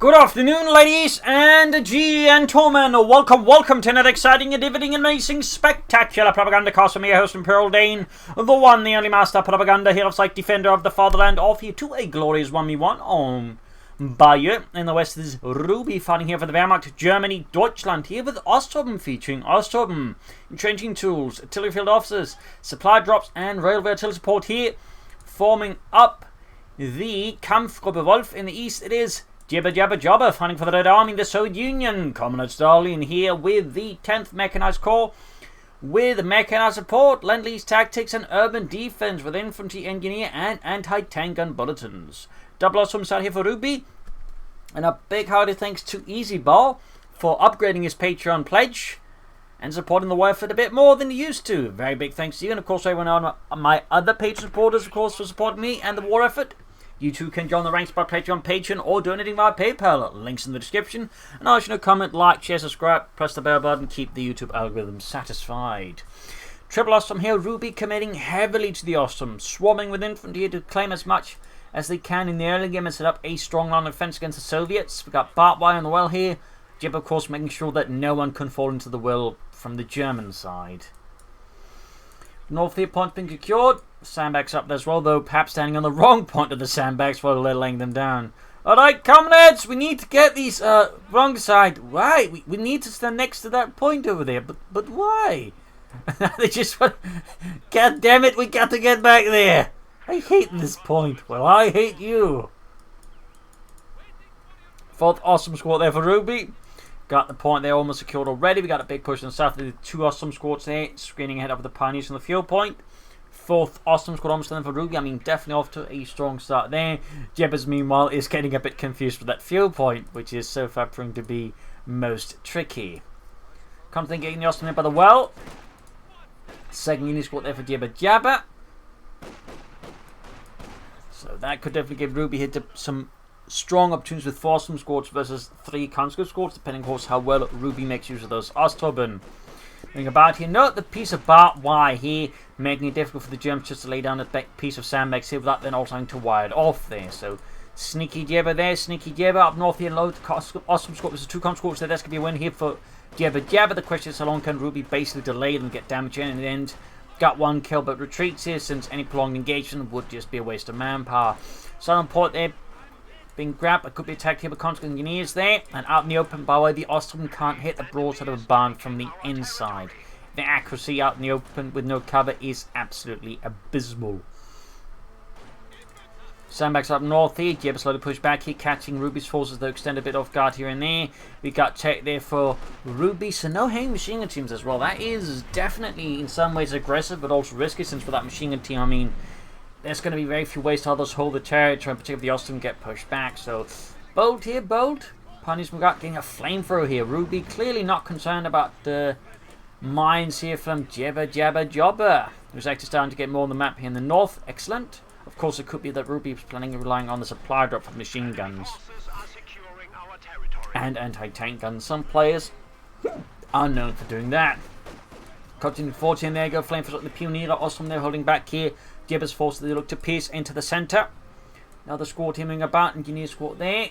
Good afternoon, ladies and gentlemen. Welcome to another exciting, riveting, amazing, spectacular Propagandacast from your host, Pearl Dane, the one, the only master propaganda hero site defender of the fatherland, off here to a glorious 1v1 on Bayeux. In the west is Ruby fighting here for the Wehrmacht, Germany, Deutschland, here with Osttruppen featuring Osttruppen, entrenching tools, artillery field officers, supply drops, and railway artillery support here, forming up the Kampfgruppe Wolf. In the east it is JibberJabberJobber fighting for the Red Army, the Soviet Union. Comrade Stalin here with the 10th Mechanized Corps, with mechanized support, Lend Lease tactics, and urban defense with infantry, engineer, and anti-tank gun bulletins. Double awesome start here for Ruby, and a big hearty thanks to EasyBall for upgrading his Patreon pledge and supporting the war effort a bit more than he used to. Very big thanks to you, and of course everyone on my other Patreon supporters, of course, for supporting me and the war effort. You too can join the ranks by Patreon or donating via PayPal. Links in the description. And I should comment, like, share, subscribe, press the bell button, keep the YouTube algorithm satisfied. Triple Osttruppen here, Ruby committing heavily to the Osttruppen, swarming with infantry to claim as much as they can in the early game and set up a strong line of defense against the Soviets. We've got barbed wire on the well here. Jebber, of course, making sure that no one can fall into the well from the German side. North here, point being secured. Sandbags up there as well, though perhaps standing on the wrong point of the sandbags while they're laying them down. Alright, comrades, we need to get these wrong side. Why? We need to stand next to that point over there. But why? They just want... God damn it, we got to get back there. I hate this point. Well, I hate you. 4th awesome squad there for Ruby. Got the point there almost secured already. We got a big push in the south. The 2 awesome squads there, screening ahead of the Pioneers from the field point. 4th awesome squad almost done for Ruby. I mean, definitely off to a strong start there. Jebbers, meanwhile, is getting a bit confused with that field point, which is so far proving to be most tricky. Come to think, getting the Osttruppen in by the well. 2nd unit squad there for JibberJabber. So that could definitely give Ruby here some strong opportunities with 4 awesome squads versus 3 conscript squads, depending, of course, how well Ruby makes use of those Osttruppen. Moving about here, note the piece of barbed wire here, making it difficult for the Germans just to lay down a piece of sandbags here without then also having to wire it off there. So, sneaky Jebber there, sneaky Jebber up north here, load awesome squad. There's 2 conscript squads there, that's going to be a win here for JibberJabber. The question is how long can Ruby basically delay them and get damage in the end. Got 1 kill, but retreats here since any prolonged engagement would just be a waste of manpower. Southern port there being grabbed, but could be attacked here by conscript engineers there, and out in the open. By the way, the Osttruppen can't hit the broadside of a barn from the inside. The accuracy out in the open with no cover is absolutely abysmal. Sandbags up north here. Jebber slowly pushed back here, catching Ruby's forces, though extend a bit off guard here and there. We got tech there for Ruby, so no heavy machine gun teams as well. That is definitely in some ways aggressive, but also risky, since for that machine gun team, I mean, there's going to be very few ways to others hold the territory, in particular if the Osttruppen get pushed back. So, bold here, bold. Pioneers got getting a flamethrower here. Ruby clearly not concerned about the mines here from JibberJabberJobber, who's actually starting to get more on the map here in the north. Excellent. Of course, it could be that Ruby is planning on relying on the supply drop for machine guns and anti-tank guns. Some players are known for doing that. Continuing 14, there you go. Flamethrowers up the Pioneer. Osttruppen there holding back here. Jebber's forces, they look to pierce into the centre. Another squad teaming about, engineer squad there.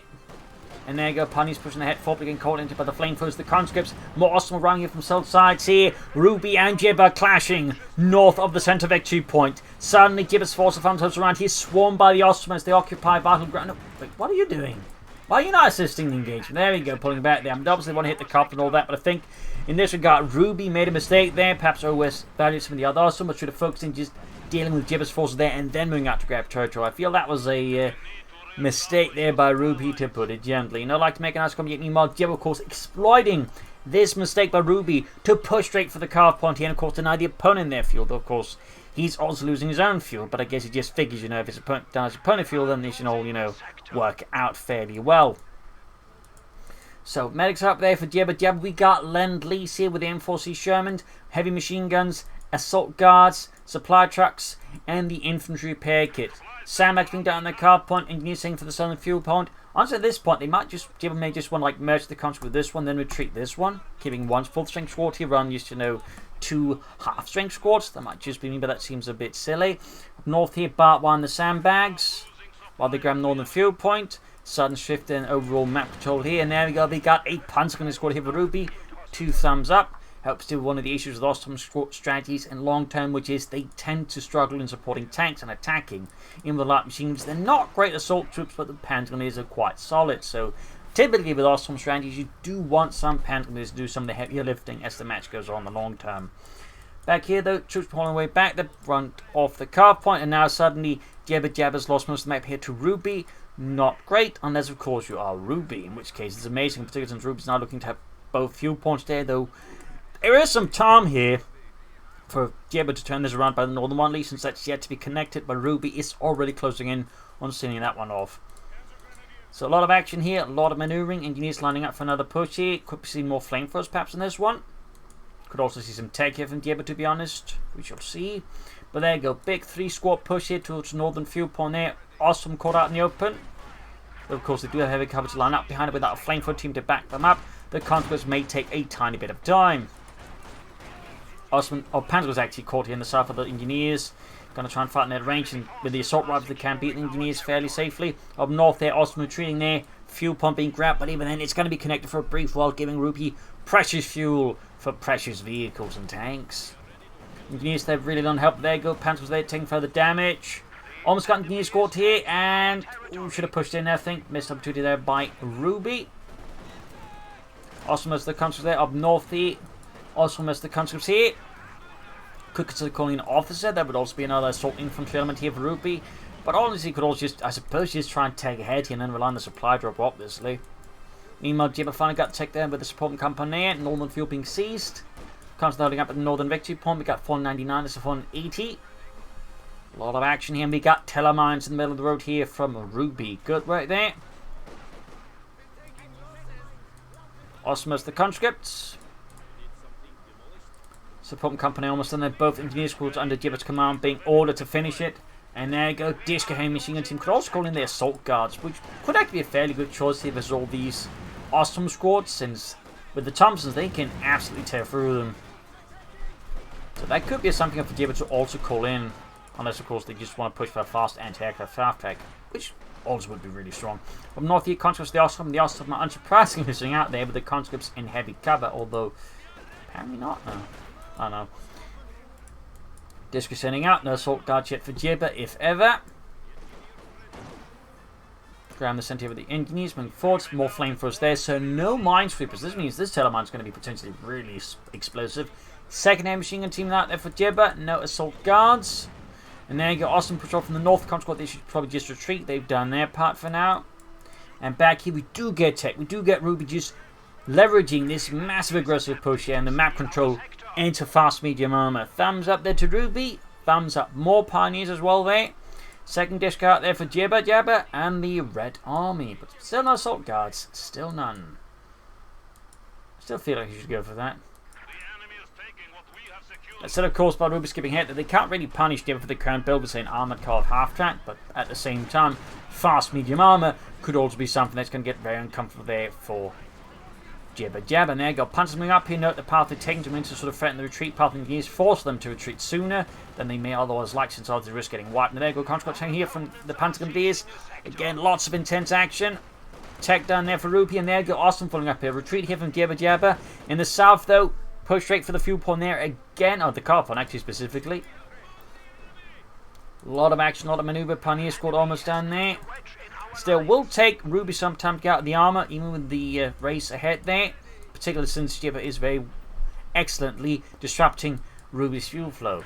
And there you go, Pioneers pushing ahead, forward getting caught into by the flamethrowers, the conscripts. More Osttruppen running here from south sides here. Ruby and Jebber clashing north of the centre victory point. Suddenly, Jebber's forces found themselves around here, swarmed by the Osttruppen as they occupy vital ground. No, wait, what are you doing? Why are you not assisting the engagement? There we go, pulling back there. I mean, obviously, they want to hit the cop and all that, but I think in this regard, Ruby made a mistake there. Perhaps OS valued some of the other Osttruppen, but should have focused in just dealing with Jebber's forces there and then moving out to grab territory. I feel that was a mistake there by Ruby, to put it gently. And I'd like to make a nice comment. Meanwhile, Jebber, of course, exploiting this mistake by Ruby to push straight for the carve point here and, of course, deny the opponent their fuel. Though, of course, he's also losing his own fuel, but I guess he just figures, you know, if his opponent denies his opponent fuel, then they should all, you know, work out fairly well. So, medics are up there for JibberJabber. We got Lend Lease here with the M4C Sherman, heavy machine guns, assault guards, supply trucks, and the infantry repair kit. Sandbags being down on the car point, engineers saying for the southern fuel point. Honestly, at this point, they might just, Jebber may just want to like merge the conscript with this one, then retreat this one, keeping 1 full-strength squad here, run used to know 2 half-strength squads. That might just be me, but that seems a bit silly. North here, barbed wire on the sandbags, while they grab northern fuel point. Sudden shift in overall map control here. And there we go. We got a Panzer going to squad here for Ruby. 2 thumbs up. Helps deal with one of the issues with Osttruppen strategies in long term, which is they tend to struggle in supporting tanks and attacking. Even with light machines, they're not great assault troops, but the Panzergrenadiers are quite solid. So typically with Osttruppen strategies, you do want some Panzergrenadiers to do some of the heavier lifting as the match goes on the long term. Back here though, troops pulling their way back, they run off the carve point, and now suddenly JibberJabber's lost most of the map here to Ruby. Not great, unless of course you are Ruby, in which case it's amazing, particularly since Ruby's now looking to have both fuel points there, though there is some time here for Jebber to turn this around by the northern one, at least since that's yet to be connected, but Ruby is already closing in on seeing that one off. So a lot of action here, a lot of maneuvering, engineers lining up for another push here. Could be seeing more flamethrowers perhaps in this one. Could also see some tech here from Jebber, to be honest. We shall see. But there you go, big 3-squad push here towards northern fuel point there. Awesome caught out in the open. But of course they do have heavy cover to line up behind it without a flamethrower team to back them up. The consequence may take a tiny bit of time. Panzer was actually caught here in the south of the engineers. Going to try and fight in their range, and with the assault rifles they can beat the engineers fairly safely. Up north there, Osttruppen retreating there. Fuel pump being grabbed, but even then it's going to be connected for a brief while, giving Ruby precious fuel for precious vehicles and tanks. Engineers, they've really done help. There you go, Panzer was there taking further damage. Almost got engineers caught here, and should have pushed in there, I think. Missed opportunity there by Ruby. Osttruppen as the conscripts there up north here. Osttruppen as the conscripts here. Could consider calling an officer. That would also be another assault infantry element here for Ruby. But honestly, could also just, I suppose, just try and take ahead here and then rely on the supply drop, obviously. Meanwhile, Jebber finally got checked there with the supporting company. Northern fuel being seized. Constantly holding up at the northern victory point. We got 499, that's a 480. A lot of action here. And we got telemines in the middle of the road here from Ruby. Good right there. Osttruppen as the conscripts. Supporting company almost done there. Both engineer squads under Jibber's command being ordered to finish it. And there you go. Disco Heavy Machine Gun Team could also call in the assault guards, which could actually be a fairly good choice here versus all these Osttruppen squads, since with the Thompsons they can absolutely tear through them. So that could be something for Jibber to also call in, unless of course they just want to push for a fast anti-aircraft fast track, which also would be really strong. From north here, conscripts the Osttruppen are unsurprisingly missing out there with the conscripts in heavy cover, although apparently not. No. I don't know. Disco sending out, no assault guard yet for Jebber, if ever. Grab the center with the engineers, moving forwards, more flamethrowers there, so no minesweepers. This means this telemine is going to be potentially really explosive. Second hand machine gun team out there for Jebber, no assault guards. And there you go, Austin push off from the north. Conscript, they should probably just retreat. They've done their part for now. And back here we do get tech. We do get Ruby just leveraging this massive aggressive push here and the map control into fast medium armor. Thumbs up there to Ruby. Thumbs up. More pioneers as well there. Second disc out there for JibberJabber and the Red Army. But still no assault guards. Still none. Still feel like you should go for that. Instead of course by Ruby skipping ahead, that they can't really punish Jebber for the current build with saying armored car of half track, but at the same time, fast medium armor could also be something that's going to get very uncomfortable there for JibberJabber. And there you go, Panzers moving up here. Note the path they're taking to sort of threaten the retreat path, and engineers force them to retreat sooner than they may otherwise like, since odds they risk getting wiped. And there you go, conscripts here from the Panzergrenadiers. Again, lots of intense action. Tech down there for Ruby, and there you go, Austin falling up here. Retreat here from JibberJabber. In the south though, push straight for the fuel point there again, or the car point actually specifically. A lot of action, a lot of maneuver. Pioneer squad almost down there. Still, will take Ruby some time to get out of the armor, even with the race ahead there. Particularly since Jebber is very excellently disrupting Ruby's fuel flow.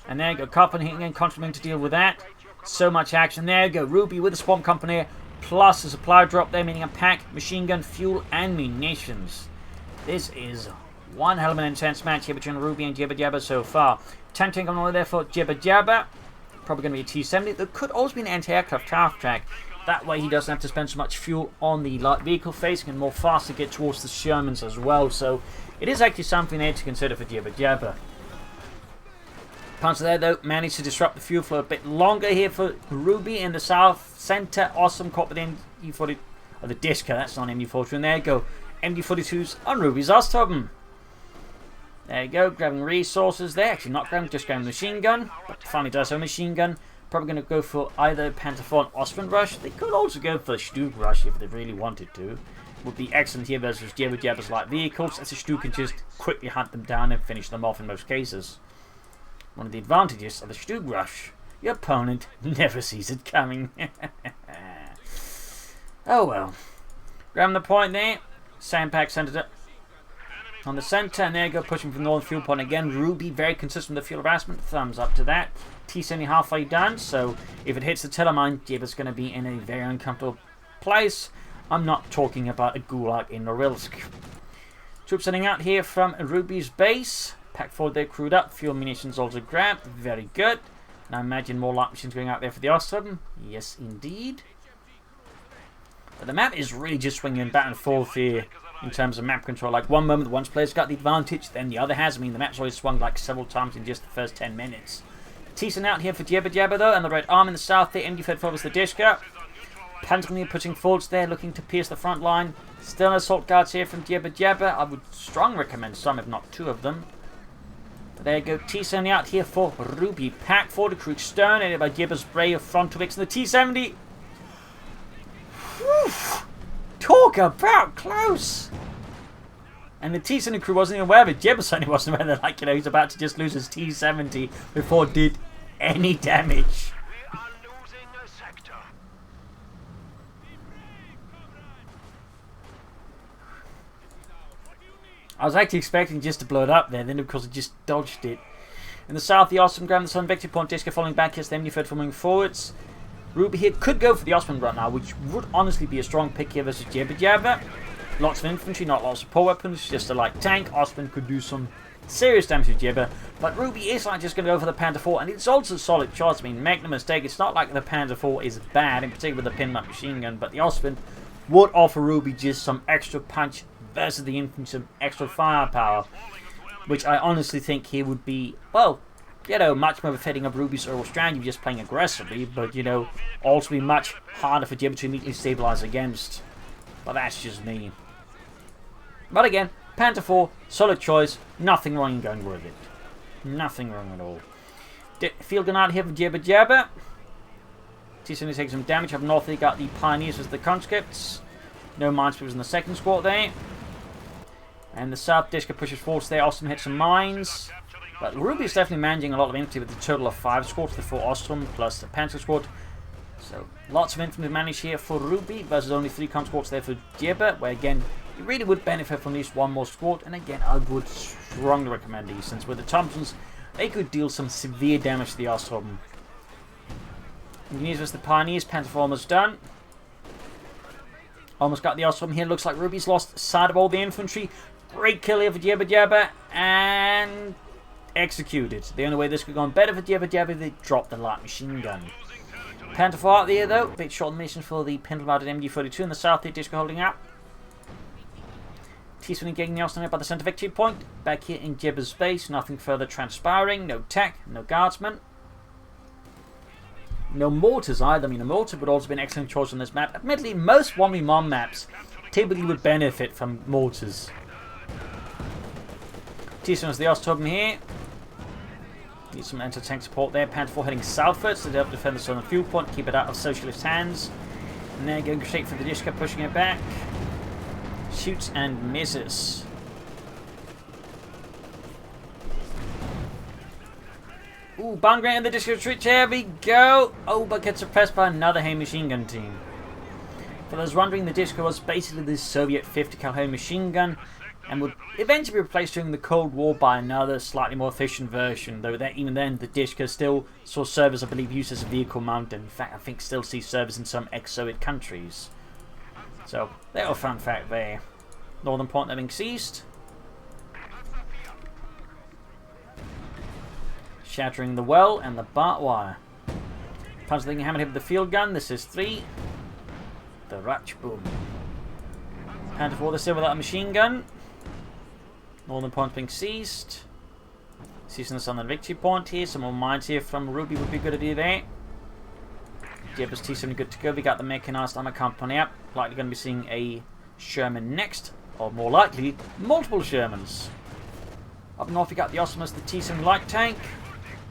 And there you go, Carpenter hitting and contributing to deal with that. So much action. There you go, Ruby with the spawn company, plus a supply drop there, meaning a pack, machine gun, fuel, and munitions. This is one hell of an intense match here between Ruby and JibberJabber so far. Tank on over there for JibberJabber. Probably going to be a T-70. There could also be an anti-aircraft half track. That way he doesn't have to spend so much fuel on the light vehicle face, and more faster get towards the Shermans as well. So it is actually something there to consider for JibberJabber. Panzer there though managed to disrupt the fuel flow a bit longer here for Ruby in the south center. Awesome caught with the MD40, or the Disco, that's not an MD40. And there you go, MD42s on Ruby's Osttruppen. There you go, grabbing resources there. Actually not grabbing, just grabbing the machine gun. But finally does have a machine gun. Probably going to go for either Panther 4 and Osttruppen rush. They could also go for a Stug rush if they really wanted to. Would be excellent here versus JibberJabber's light vehicles, as a Stug can just quickly hunt them down and finish them off in most cases. One of the advantages of the Stug rush, your opponent never sees it coming. Oh well. Grabbing the point there. Sandpack centered it on the center, and there you go, pushing from the northern fuel point again. Ruby very consistent with the fuel harassment. Thumbs up to that. T's only halfway done, so if it hits the tiller mine, Jebber's going to be in a very uncomfortable place. I'm not talking about a gulag in Norilsk. Troops setting out here from Ruby's base. Pack 4 they're crewed up. Fuel munitions also grabbed. Very good. Now imagine more light machines going out there for the Osttruppen. Yes, indeed. But the map is really just swinging back and forth here in terms of map control. Like one moment one player's got the advantage, then the other has. I mean, the map's already swung like several times in just the first 10 minutes. Teasing out here for JibberJabber though, and the Red Arm in the south there. MD-34 forwards the Dishka. Panther pushing forwards there, looking to pierce the front line. Still assault guards here from JibberJabber. I would strongly recommend some, if not two of them. But there you go, T-70 out here for Ruby. Pack 4 to Creek Stern, aided by Jibber's Brave Frontovix and the T-70. Whew. Talk about close! And the T-70 crew wasn't even aware of it. Jebber certainly wasn't aware that, like, you know, he's about to just lose his T-70 before it did any damage. I was actually expecting just to blow it up there, then of course it just dodged it. In the south, the Osttruppen grabbed the Sun Victory Point. Disco falling back, hits the MD-34 for moving forwards. Ruby here could go for the Osttruppen right now, which would honestly be a strong pick here versus JibberJabber. Lots of infantry, not lots of support weapons, just a light tank. Osttruppen could do some serious damage to Jebber, but Ruby is like just going to go for the Panther 4, and it's also a solid choice. I mean, make no mistake, it's not like the Panther 4 is bad, in particular with the pin-up machine gun, but the Osttruppen would offer Ruby just some extra punch versus the infantry, some extra firepower, which I honestly think here would be, well, you know, much more befitting of Ruby's overall strategy, just playing aggressively, but, you know, also be much harder for Jebber to immediately stabilize against. But that's just me. But again, Panther 4, solid choice, nothing wrong in going with it. Nothing wrong at all. Field gun out here for JibberJabber. T-70 takes some damage. Up north, they got the Pioneers as the conscripts. No minesweepers in the second squad there. And the south Dishka pushes forwards there. Osttruppen hits some mines. But Ruby is definitely managing a lot of infantry with a total of 5 squads, the 4 Osttruppen plus the Panther squad. So lots of infantry managed here for Ruby versus only 3 squads there for Jebber, where again, you really would benefit from at least one more squad. And again, I would strongly recommend these, since with the Thompsons, they could deal some severe damage to the Osttruppen. Engineers versus the Pioneers, Panther 4 almost done. Almost got the Osttruppen here. Looks like Ruby's lost sight of all the infantry. Great kill here for JibberJabber, and executed. The only way this could have gone better for JibberJabber, they dropped the light machine gun. Panther 4 out there though, a bit short on missions for the pintle-mounted MD-42 in the south here, Disco holding up. T-70 getting the Osttruppen by the center victory point. Back here in Jebber's base, nothing further transpiring, no tech, no guardsmen. No mortars either. I mean, a mortar would also be an excellent choice on this map. Admittedly, most 1v1 maps typically would benefit from mortars. T-70 is the Osttruppen here. Need some anti-tank support there. Panther 4 heading southwards to help defend the southern fuel point, keep it out of socialist hands. And they're going straight for the Dishka, pushing it back. Shoots and misses. Ooh, bomb grenade in the Dishka retreat. Here we go. Oh, but gets suppressed by another heavy machine gun team. For those wondering, the Dishka was basically the Soviet 50 cal heavy machine gun, and would eventually be replaced during the Cold War by another slightly more efficient version, though that even then the Dishka still saw service, I believe, used as a vehicle mount, and in fact I think still sees service in some ex-Soviet countries. So, little fun fact there. Northern point having ceased. Shattering the well and the barbed wire. Panzer being hammered here with the field gun. This is 3. The Ratch Boom. Panther 4 this here without a machine gun. Northern point being seized. Seizing us on the victory point here. Some more mines here from Ruby would be good to do there. Jebber's T-70 good to go. We got the mechanized armor company up. Likely going to be seeing a Sherman next. Or more likely, multiple Shermans. Up north we got the Osttruppen, the T-70 light tank.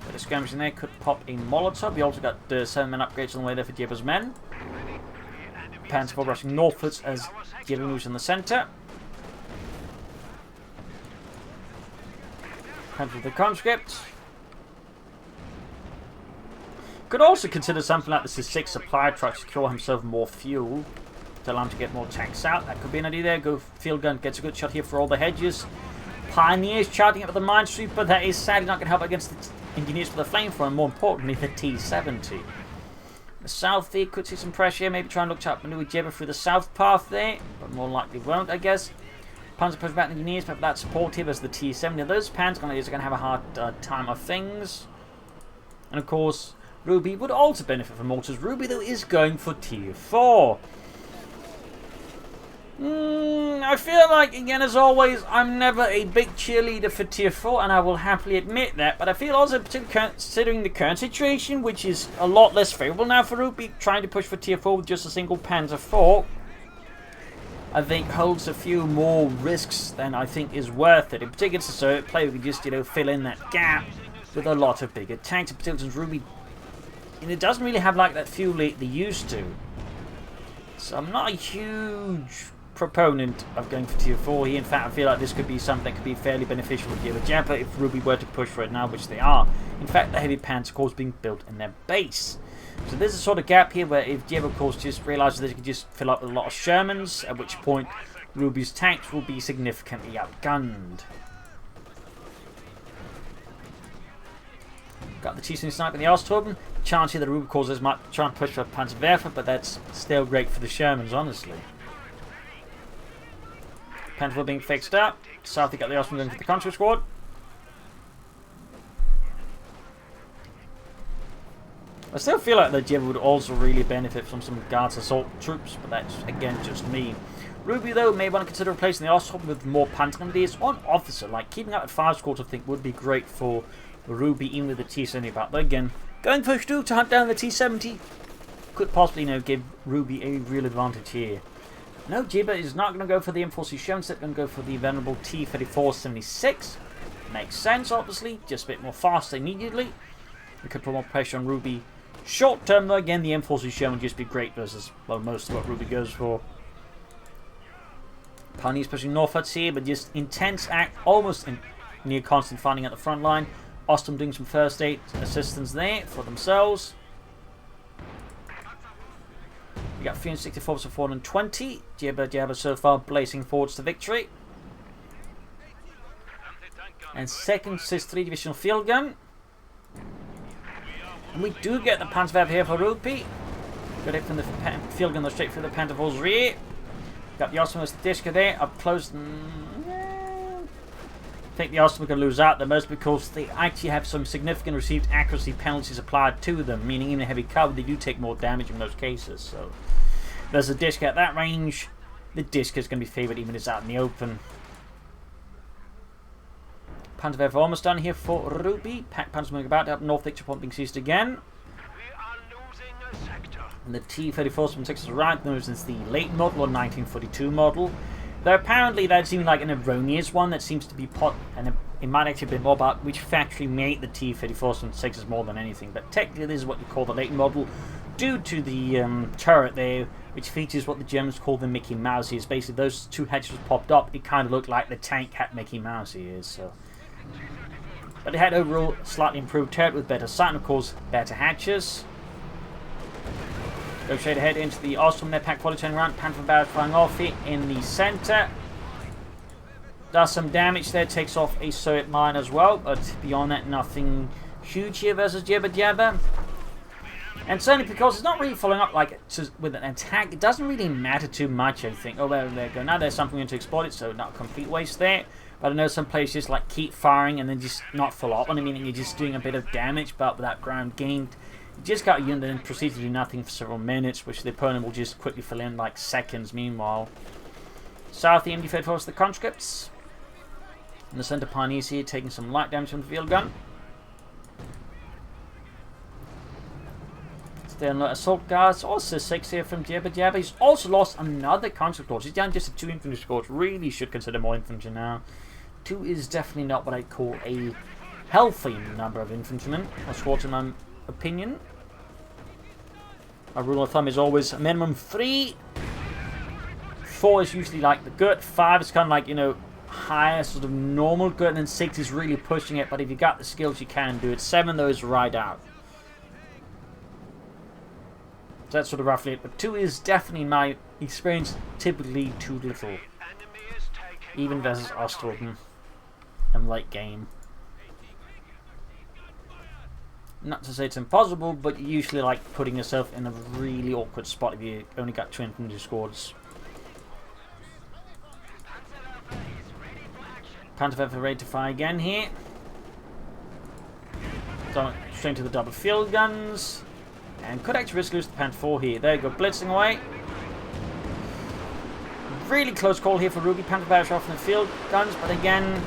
Bit of skirmishing there, could pop a Molotov. We also got 7 men upgrades on the way there for Jibber's men. Panzer IV rushing northwards as Jibber moves in the centre. Panzer with the conscript. Could also consider something like this is 6 supply trucks, secure himself more fuel to allow him to get more tanks out. That could be an idea there. Go field gun, gets a good shot here for all the hedges. Pioneers charging up with the minesweeper. That is sadly not going to help against the engineers for the flamethrower, and more importantly, the T-70. The south there could see some pressure. Maybe try and look to outmaneuver Jebber through the south path there, but more likely won't, I guess. Panzer push back the engineers, but that support here as the T-70. Those Panzer grenadiers are going to have a hard time of things. And of course, Ruby would also benefit from mortars. Ruby, though, is going for Tier 4. I feel like, again, as always, I'm never a big cheerleader for Tier 4, and I will happily admit that. But I feel also, particularly considering the current situation, which is a lot less favourable now for Ruby, trying to push for Tier 4 with just a single Panzer IV, I think holds a few more risks than I think is worth it. In particular, so player can just, fill in that gap with a lot of bigger tanks. In particular, since Ruby, it doesn't really have like that fuel they used to. So I'm not a huge proponent of going for Tier 4 here. In fact, I feel like this could be something that could be fairly beneficial for JibberJabber if Ruby were to push for it now, which they are. In fact, the heavy Panzer Corps being built in their base. So there's a sort of gap here where if Jebber Corps just realises that they can just fill up with a lot of Shermans, at which point Ruby's tanks will be significantly outgunned. Got the T-70 sniper in the Osttruppen. Chance here the Ruby Corps might try and push for Panzerwerfer, but that's still great for the Shermans, honestly. Panzer being fixed up. South, they got the Osttruppen going for the Contra Squad. I still feel like the Jibber would also really benefit from some Guards assault troops, but that's, again, just me. Ruby, though, may want to consider replacing the Osttruppen with more Panzer Grenadiers on Officer. Like, keeping up at 5 squads, I think, would be great for Ruby, even with the T-70 about. But again, going for Stu to hunt down the T-70 could possibly, give Ruby a real advantage here. No, Jibber is not going to go for the M4C Sherman, instead going to go for the venerable T-34-76. Makes sense, obviously, just a bit more fast immediately. We could put more pressure on Ruby. Short term, though, again, the M4C Sherman would just be great versus, well, most of what Ruby goes for. Pioneers pushing northwards here, but just intense act, almost near constant fighting at the front line. Osttruppen doing some first aid assistance there for themselves. We got 364 versus 420. JibberJabber so far blazing forwards to victory. And second says 3 divisional field gun. And we do get the Panzerwerfer here for Ruby. Got it from the field gun straight through the Panzer IV's rear. Got the Osttruppen with the Dishka there, up close. I think the Osttruppen are going to lose out the most because they actually have some significant received accuracy penalties applied to them, meaning even a heavy cover, they do take more damage in most cases. So there's a Dishka at that range. The Dishka is going to be favoured even if it's out in the open. Panzerwerfer almost done here for Ruby. Pack Panzer moving about up north, victory point being seized again. And the T-34-76 is right, known as the late model or 1942 model. Though apparently that seems like an erroneous one that seems to be and it might actually be more about which factory made the T-34-76s more than anything. But technically this is what you call the late model due to the turret there, which features what the Germans call the Mickey Mouse ears. Basically those two hatches popped up, it kind of looked like the tank had Mickey Mouse ears. So. But it had overall slightly improved turret with better sight and of course better hatches. Go straight ahead into the Osttruppen, their pack quality turning around. Panther Barrett flying off it in the centre. Does some damage there, takes off a Soviet mine as well, but beyond that, nothing huge here versus JibberJabber. And certainly because it's not really following up with an attack, it doesn't really matter too much, I think. Oh, there we go. Now there's something going to exploit it, so not a complete waste there. But I know some players just keep firing and then just not follow up on it, meaning you're just doing a bit of damage, but without ground gained. You just got a unit and proceed to do nothing for several minutes, which the opponent will just quickly fill in seconds meanwhile. South, the MD-34 for the conscripts. In the centre, Pioneers here taking some light damage from the field gun. Still assault guards, also 6 here from JibberJabber. He's also lost another conscript corps. He's down just to 2 infantry corps. Really should consider more infantry now. 2 is definitely not what I'd call a healthy number of infantrymen, or squads in my opinion. My rule of thumb is always a minimum 3. 4 is usually like the good. 5 is kind of like, you know, higher sort of normal good, and then 6 is really pushing it, but if you got the skills you can do it. 7 though is right out. So that's sort of roughly it, but 2 is definitely, in my experience, typically too little. Even versus Osttruppen and late game. Not to say it's impossible, but you usually like putting yourself in a really awkward spot if you only got 2 infantry squads. Panzerwerfer ready to fire again here. So straight to the double field guns. And could actually risk losing the Panther 4 here. There you go, blitzing away. Really close call here for Ruby. Panther barrage off in the field guns, but again,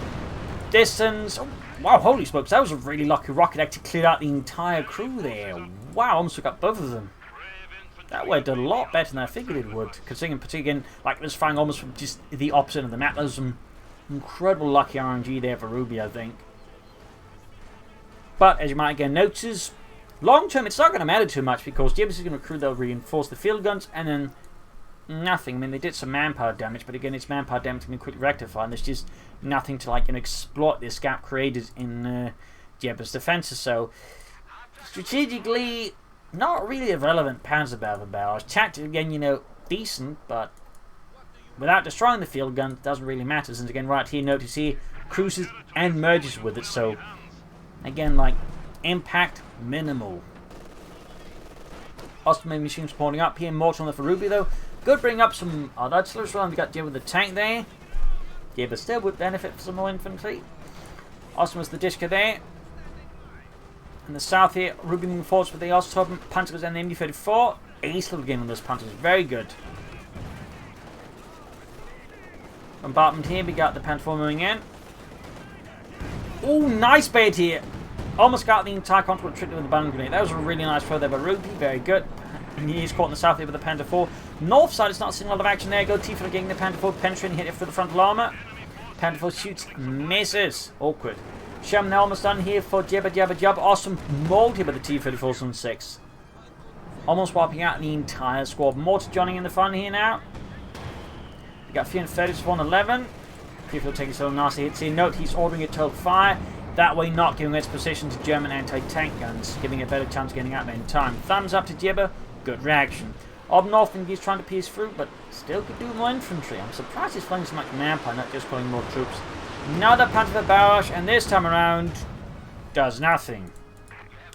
distance. Oh, wow, holy smokes, that was a really lucky rocket. Actually cleared out the entire crew there. Wow, almost took out both of them. That went a lot better than I figured it would. Considering, particularly, like it was firing almost from just the opposite of the map. That was some incredible lucky RNG there for Ruby, I think. But as you might again notice, long term it's not going to matter too much because Jebber is going to recruit, they'll reinforce the field guns, and then nothing. I mean, they did some manpower damage, but again, it's manpower damage can be quickly rectified, and there's just nothing to like, you know, exploit this gap created in Jebber's defenses. So strategically, not really a relevant Panzerwerfer barrage. Tactically, again, you know, decent, but without destroying the field gun, it doesn't really matter. Since again, right here, notice here, cruises and merges with it. So again, like impact minimal. Osttruppen machines spawning up here. More on for Ruby though. Good, bring up some other artillery as well. We got Jebber with the tank there. Jebber still would benefit from some more infantry. Osttruppen was the Dishka there. In the south here, Ruby moving forwards with the Osttruppen. Panzers and the MD-34. Ace little game on those Panzers. Very good. Bombardment here. We got the Panther 4 moving in. Oh, nice bait here. Almost got the entire control tricked with the bandit grenade. That was a really nice throw there by Ruby. Very good. And he's caught in the south here with the Panther 4. North side, it's not seeing a lot of action there. Go T-Filler getting the Panther 4, penetrating, hit it through the frontal armor. Panther 4 shoots, misses. Awkward. Sherman now almost done here for JibberJabberJobber. Awesome mold here by the T-34 on 6. Almost wiping out the entire squad. Mortar joining in the fun here now. We got 330 to 111. People taking some nasty hits here. Note he's ordering a total fire. That way not giving its position to German anti-tank guns, giving it a better chance of getting out there in time. Thumbs up to Jebber. Good reaction. Up north, and he's trying to pierce through, but still could do more infantry. I'm surprised he's flying so much manpower, not just pulling more troops. Another Panzer barrage, and this time around, does nothing.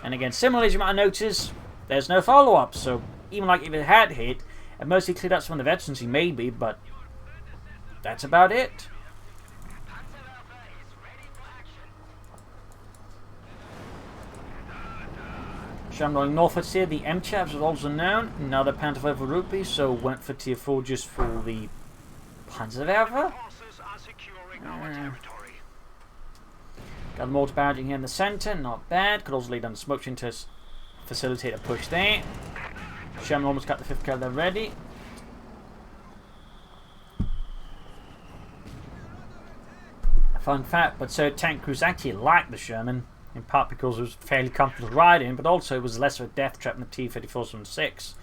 And again, similarly as you might notice, there's no follow-up, so even like if it had hit, it mostly cleared out some of the veterancy maybe, but that's about it. Sherman rolling northwards here. The M-Chavs was also known. Another Panzerwerfer Rupee, so went for tier 4 just for the Panzerwerfer. Got the mortar barraging here in the center. Not bad. Could also lay down the smoke screen to facilitate a push there. Sherman almost got the 5th kill there ready. Fun fact, but so tank crews actually like the Sherman. In part because it was fairly comfortable to ride in, but also it was less of a death trap than the T-34-6.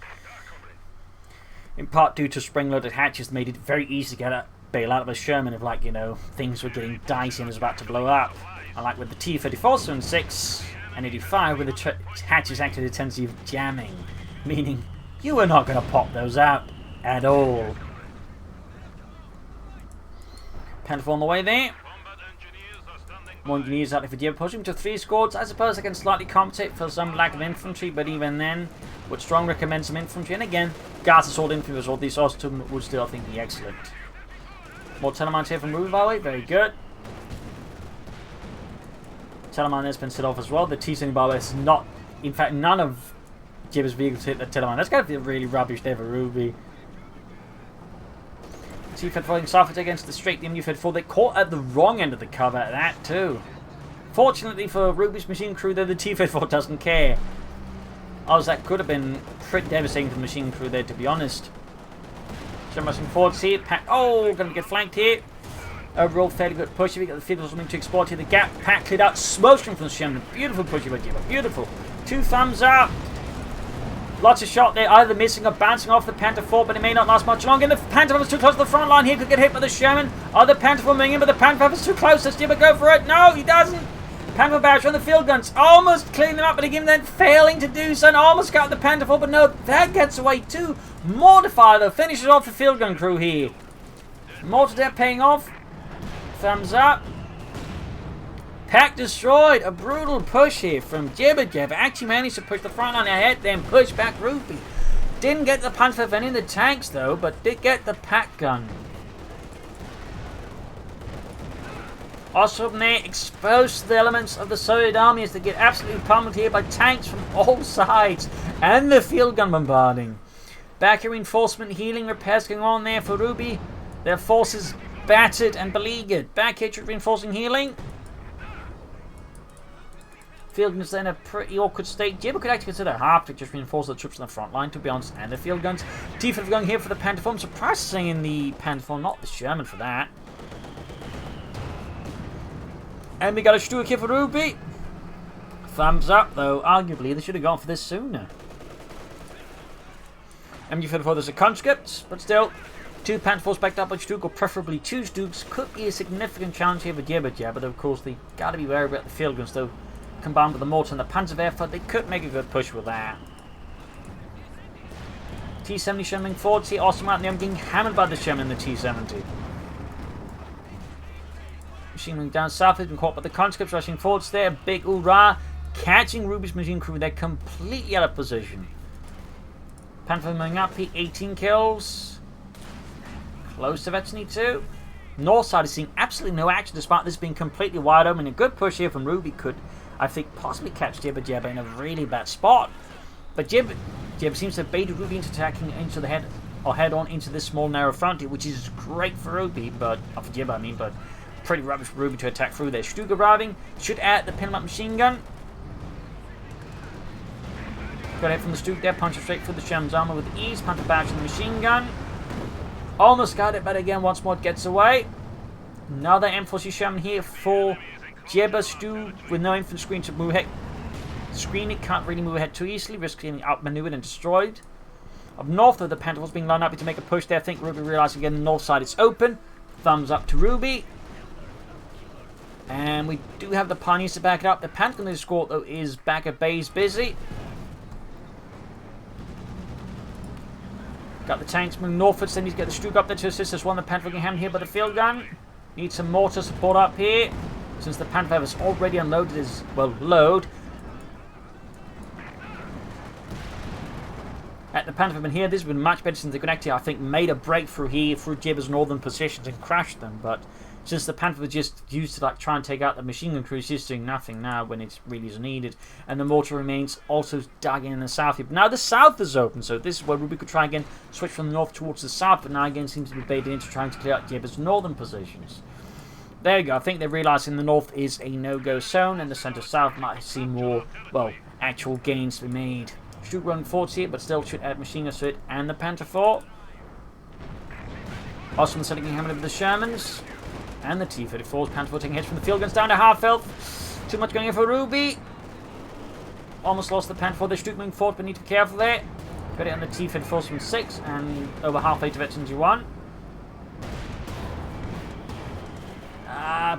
In part due to spring-loaded hatches that made it very easy to get a bail out of a Sherman if, like, you know, things were getting dicey and was about to blow up. Unlike with the T-34-6 and 85, where the hatches actually had a tendency of jamming, meaning you were not going to pop those out at all. Panther 4 on the way there. More engineers out there for Jebber, pushing to 3 squads. I suppose I can slightly compensate for some lack of infantry, but even then, would strong recommend some infantry. And again, Gas Assault Infantry was all these Osttruppen would still, I think, be excellent. More Telemann here from Ruby, by the way, very good. Telemann has been set off as well. The T-70, by the way, is not, in fact, none of Jebber's vehicles hit the Telemann. That's going to be really rubbish there for Ruby. T-Fed falling southwards against the straight MU-34. They caught at the wrong end of the cover at that too. Fortunately for Ruby's machine crew though, the T-54 doesn't care. Otherwise that could have been pretty devastating for the machine crew there, to be honest. So rushing forwards here. Oh, gonna get flanked here. Overall, fairly good push. If you get the field something to exploit here, the gap pack cleared out, smokestring from the Sherman. Beautiful push by Jebber. Beautiful. 2 thumbs up. Lots of shot there, either missing or bouncing off the Panther 4, but it may not last much longer. And the Panther is too close to the front line here, could get hit by the Sherman. Other Panther 4 moving in, but the Panther is too close. Does Jebber go for it? No, he doesn't. Panther Barrage on the field guns, almost cleaning them up, but again then failing to do so, and almost got the Panther 4, but no, that gets away too. Mortifier though, finishes off the field gun crew here. Mortar death paying off. Thumbs up. Pack destroyed. A brutal push here from JibberJabber. Actually managed to push the front line ahead, then push back Ruby. Didn't get the punch of any of the tanks though, but did get the pack gun. Also from there, exposed to the elements of the Soviet army as they get absolutely pummeled here by tanks from all sides and the field gun bombarding. Back here, reinforcement, healing, repairs going on there for Ruby. Their forces battered and beleaguered. Back here, reinforcing healing. Field guns in a pretty awkward state. Jebber could actually consider half to just reinforce the troops on the front line, to be honest, and the field guns. T-5 going here for the Panther 4. I'm surprised seeing the Panther 4, not the Sherman for that. And we got a Stuart here for Ruby. Thumbs up, though. Arguably, they should have gone for this sooner. MG-34, there's a conscript, but still, 2 Panther 4s backed up by Stuke, or preferably 2 Stukes, could be a significant challenge here for JibberJabber, but of course, they got to be wary about the field guns, though. Combined with the mortar and the Panzerwerfer, they could make a good push with that. T-70 Sherman forwards here, awesome out, and I'm getting hammered by the Sherman in the T-70. Machine moving down south, has been caught by the conscripts rushing forwards there. Big hoorah, catching Ruby's machine crew. They're completely out of position. Panther moving up here, 18 kills. Close to Vetsny 2. North side is seeing absolutely no action despite this being completely wide open. A good push here from Ruby could, I think, possibly catch JibberJabber in a really bad spot. But Jebber seems to have baited Ruby into attacking into the head, or head on into this small narrow front here, which is great for Ruby, but for Jebber I mean, but pretty rubbish for Ruby to attack through there. Stuke arriving, should add the pin up machine gun. Got hit from the Stuke there, punches straight through the Sherman's armor with ease. Panther Barrage in the machine gun. Almost got it, but again, once more it gets away. Another M40 Sherman here for Jebber. Stu with no infantry screen to move ahead. Screen it can't really move ahead too easily, risking getting outmaneuvered and destroyed. Up north, though, the Panther was being lined up to make a push there. I think Ruby realizing again the north side is open. Thumbs up to Ruby. And we do have the Pioneers to back it up. The Panther escort, though, is back at base busy. Got the tanks moving northwards, then he's got the Stuke up there to assist us. One, the Panther getting hammered here by the field gun. Needs some mortar support up here, since the Panther has already unloaded his, well, load. At the Panther here, this has been much better since they could actually, I think, made a breakthrough here through Jibber's northern positions and crashed them. But since the Panther was just used to like try and take out the machine gun crew, it's just doing nothing now when it really is needed. And the mortar remains also dug in the south here. But now the south is open, so this is where Ruby could try again, switch from the north towards the south, but now again seems to be baited into trying to clear out Jibber's northern positions. There you go. I think they're realizing the north is a no-go zone, and the center-south might see more, well, actual gains to be made. Should run forwards here, but still should add machine gun to it and the Panther 4. Awesome setting hammered over the Shermans. And the T-34s. Panther 4 taking hits from the field guns down to half health. Too much going in for Ruby. Almost lost the Panther 4. They're moving forward, but need to be careful there. Got it on the T-34s from 6 and over halfway to Veterans 1.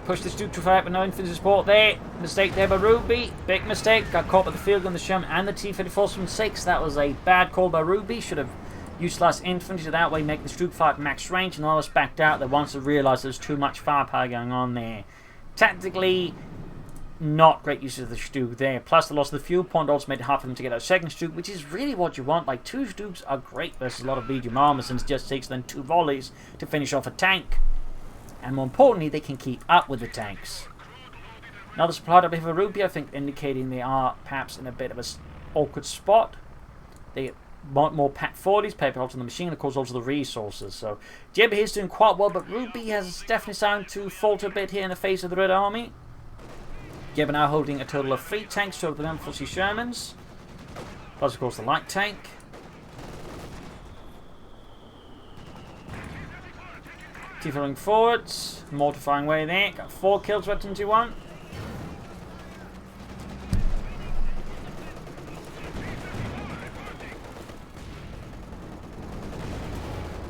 Push the Stuke too far out with no infantry support there. Mistake there by Ruby. Big mistake. Got caught by the field gun, the Sherman, and the T-34s from 6. That was a bad call by Ruby. Should have utilized infantry to that way make the Stuke fight max range, and almost backed out there once they realized there's too much firepower going on there. Tactically, not great use of the Stuke there. Plus the loss of the fuel point also made it hard for them to get a second Stuke, which is really what you want. Like, 2 Stukes are great versus a lot of medium armor, since it just takes them 2 volleys to finish off a tank. And more importantly, they can keep up with the tanks. Another supply up here for Ruby, I think, indicating they are perhaps in a bit of an awkward spot. They want more Pat 40s, paper holds on the machine, and of course also the resources. So Jebber is doing quite well, but Ruby has definitely started to falter a bit here in the face of the Red Army. Jebber now holding a total of 3 tanks, 2 of them M40 Shermans, plus of course the light tank. T falling forwards. Mortar firing away there. Got 4 kills, weapon 2-1.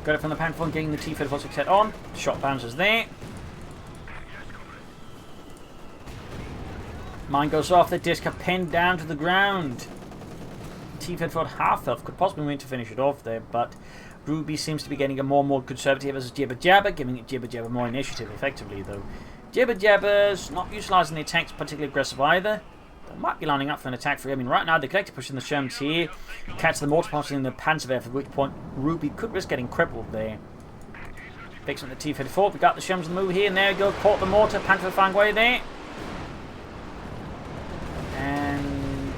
Got it from the Panther, getting the T-34 set on. Shot bounces there. Mine goes off, the disc are pinned down to the ground. T-34 half health, could possibly win to finish it off there, but Ruby seems to be getting a more and more conservative as JibberJabber, giving it JibberJabber more initiative effectively though. JibberJabber's not utilising the attacks particularly aggressive either. They might be lining up for an attack for him. I mean, right now they're collecting pushing the Shermans here. Catch the mortar passing in the Panzerwehr, at which point Ruby could risk getting crippled there. Picks up the T-34, we got the Shermans on the move here, and there we go, caught the mortar, Panther firing away there. And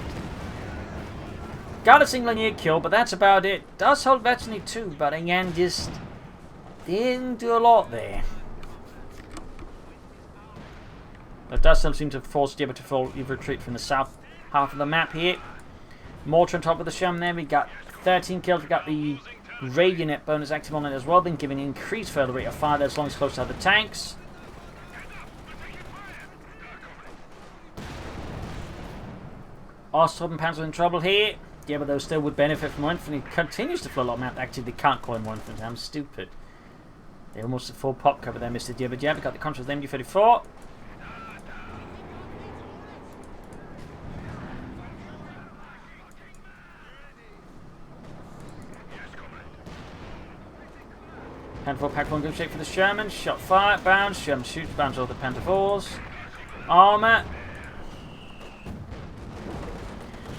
got a single near kill, but that's about it. Does hold veteran too, but again, just didn't do a lot there. It does still seem to force Jebber to fall, retreat from the south half of the map here. Mortar on top of the Sherman there. We got 13 kills. We got the Radionet bonus active on it as well, then giving increased further rate of fire as long as close to other tanks. Osttruppen and Panzer in trouble here. Jebber though still would benefit from more infantry. Continues to flow a lot of map. Actually, they can't call him more infantry. I'm stupid. They almost at full pop cover there, Mr. JibberJabber. Got the contrast with MD-34. Panther 4 pack 1 good shape for the Sherman. Shot fire, bounce. Sherman shoots, bounce all the Panther 4s. Armour.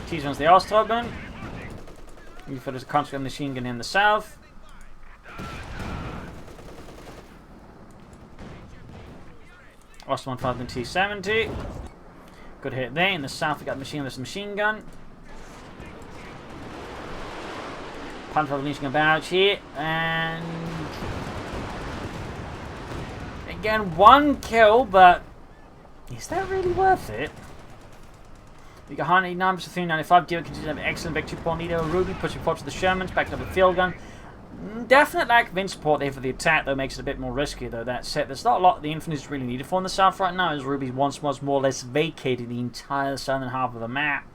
T-zones the Osttruppen. You for the constant machine gun in the south. Osttruppen 5 and T-70. Good hit there. In the south, we got machine gun. Panther unleashing about here, and again 1 kill, but is that really worth it? We got 189 to 395. Jebber continues to have excellent Back 2 leader. Ruby pushing forward to the Shermans, backed up a field gun. Definite lack of in support there for the attack, though, makes it a bit more risky. Though that said, there's not a lot the infantry is really needed for in the south right now, as Ruby once was more or less vacated the entire southern half of the map.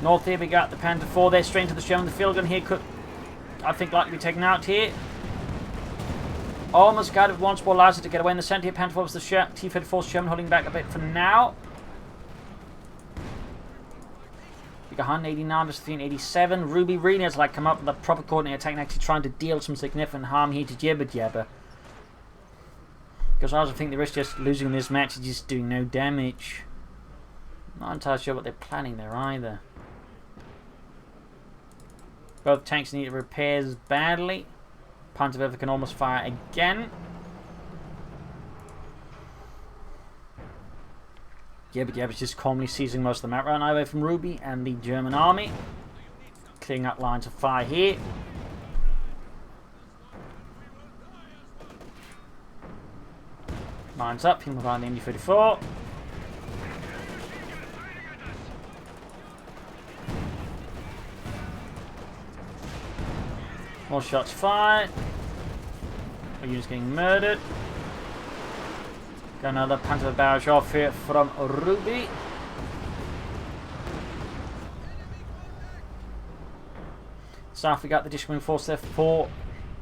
North here we got the Panther 4 there, straight into the Sherman. The field gun here could, I think, likely be taken out here. Almost got it once more, allows it to get away in the centre here. Panther 4 was the T-34 Sherman holding back a bit for now. We got 189 versus 387. Ruby really has like come up with a proper coordinated attack and actually trying to deal some significant harm here to JibberJabber. Because I also think they risk just losing this match and just doing no damage. Not entirely sure what they're planning there either. Both tanks need repairs badly. Panzerwehr can almost fire again. JibberJabber's just calmly seizing most of the map right now away from Ruby and the German army. Clearing up lines of fire here. Lines up, people behind the MD-34. More shots fired. Our unit's getting murdered. Got another Panzer barrage off here from Ruby. South we got the distributing force there for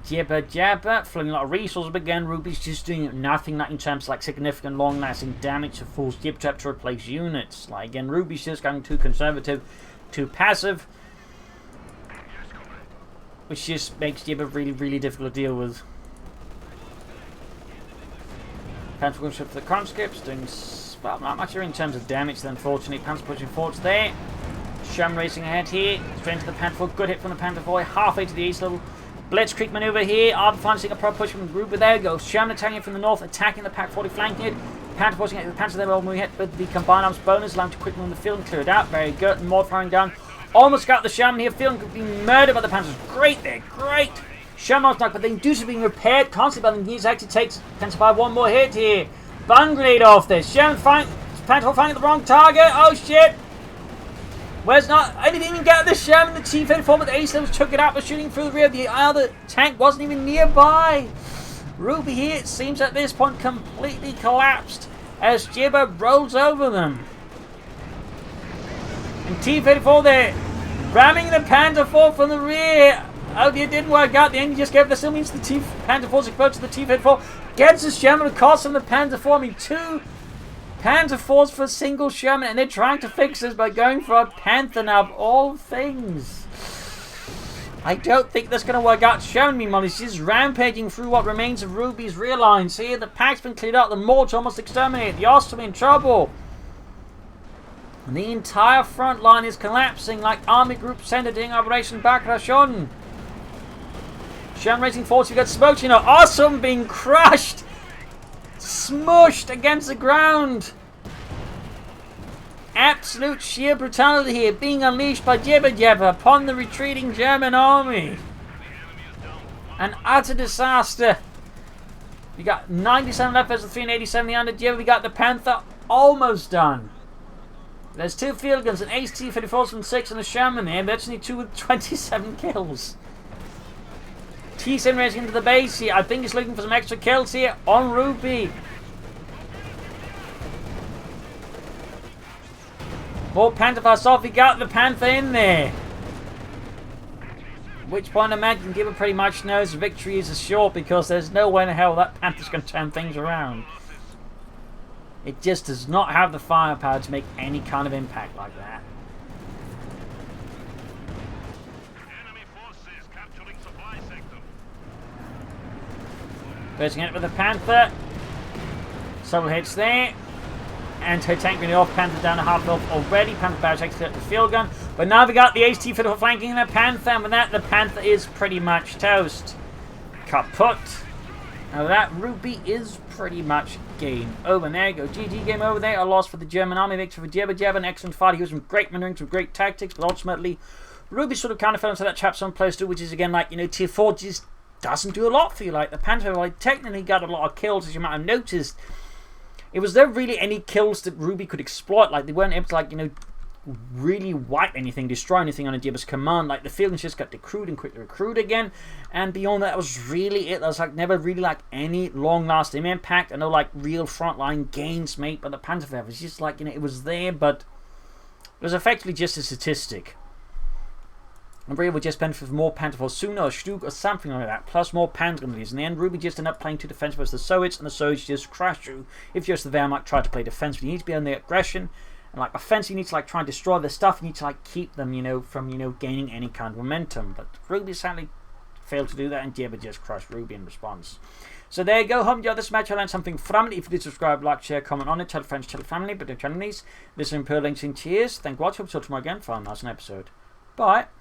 JibberJabber. Flowing a lot of resources, but again Ruby's just doing nothing like in terms of like significant long lasting damage to force JibberJabber to replace units. Like again, Ruby's just going too conservative, too passive. Which just makes Jebber really, really difficult to deal with. Panther going for the conscripts, doing well, not much here in terms of damage, unfortunately. Panther pushing forwards there. Sherman racing ahead here. Straight into the Panther 4. Good hit from the Panther 4. Halfway to the east level. Blitzkrieg maneuver here. Arb finding a pro push from the group. But there we go. Sherman attacking from the north, attacking the Pack 40, flanking it. Panther pushing it. The Panther there will move hit with the combined arms bonus, allowing to quickly move the field and clear it out. Very good. More firing down. Almost got the Sherman here. Feeling could be murdered by the Panthers. Great there. Great. Sherman's knocked, but they do so being repaired constantly by the Knees. Actually takes Panther by 1 more hit here. Bun grenade off this. Sherman firing. Panther firing at the wrong target. Oh shit. Where's not? I didn't even get the Sherman. The T-34 with the ace levels took it out, was shooting through the rear. The other tank wasn't even nearby. Ruby here, it seems at this point, completely collapsed as Jebber rolls over them. And T-34 there, ramming the Panther 4 from the rear. Oh, it didn't work out. The end just gave. That still means the Panther 4's exposed to the T-34. Gets the Sherman across from the Panther 4. I mean, 2 Panther 4s for a single Sherman, and they're trying to fix this by going for a Panther now, of all things. I don't think that's going to work out. Sherman, meanwhile, is just rampaging through what remains of Ruby's rear lines. Here, the pack's been cleared out. The Mortar almost exterminated. The Osttruppen in trouble. And the entire front line is collapsing like Army Group Center doing Operation Bakrashon. Sherman racing force, you got smoked, you know. Awesome being crushed. Smushed against the ground. Absolute sheer brutality here being unleashed by JibberJabber upon the retreating German army. An utter disaster. We got 97 left versus 387 under Jebber. We got the Panther almost done. There's 2 field guns, an ace T-34s from 6 and a Sherman there. But actually 2 with 27 kills. T-7 racing into the base here. I think he's looking for some extra kills here on Ruby. More Panther fast off. He got the Panther in there. At which point I imagine Jebber pretty much knows victory is assured, because there's no way in hell that Panther's going to turn things around. It just does not have the firepower to make any kind of impact like that. Bursting it with the Panther. Several hits there. And her tank running off. Panther down to half health already. Panther barrage takes the field gun. But now we got the HT-54 flanking the Panther. And with that, the Panther is pretty much toast. Kaput. Now that Ruby is pretty much game over. And there you go. GG, game over there. A loss for the German army. Victory for JibberJabber. An excellent fight. He was some great maneuvering, some great tactics. But ultimately, Ruby sort of kind of fell into that trap some players do, which is again like, you know, tier 4 just doesn't do a lot for you. Like the Panther, like technically got a lot of kills, as you might have noticed. It was there really any kills that Ruby could exploit. Like they weren't able to, like, you know, really wipe anything, destroy anything on a Jibber's command. Like the field just got decrewed and quickly recruit again. And beyond that was really it. There was like never really like any long lasting impact. And no like real frontline gains made by the Panther. It was just like, you know, it was there, but it was effectively just a statistic. And Brave would just benefit from more Panther Force sooner, or Stug, or something like that, plus more Panther Lease. In the end, Ruby just ended up playing 2 defense versus the COH, and the COH just crashed you. If you're just the Wehrmacht, try to play defense, but you need to be on the aggression. And like offense, you need to like try and destroy their stuff. You need to like keep them, you know, from, you know, gaining any kind of momentum. But Ruby sadly failed to do that, and Jebber just crushed Ruby in response. So there you go. Hope you enjoyed this match. I learned something from it. If you did, subscribe, like, share, comment on it. Tell friends, tell family, but don't channel these. This is Imperial Links in Cheers. Thank you for watching. Hope to see you tomorrow again for a nice episode. Bye.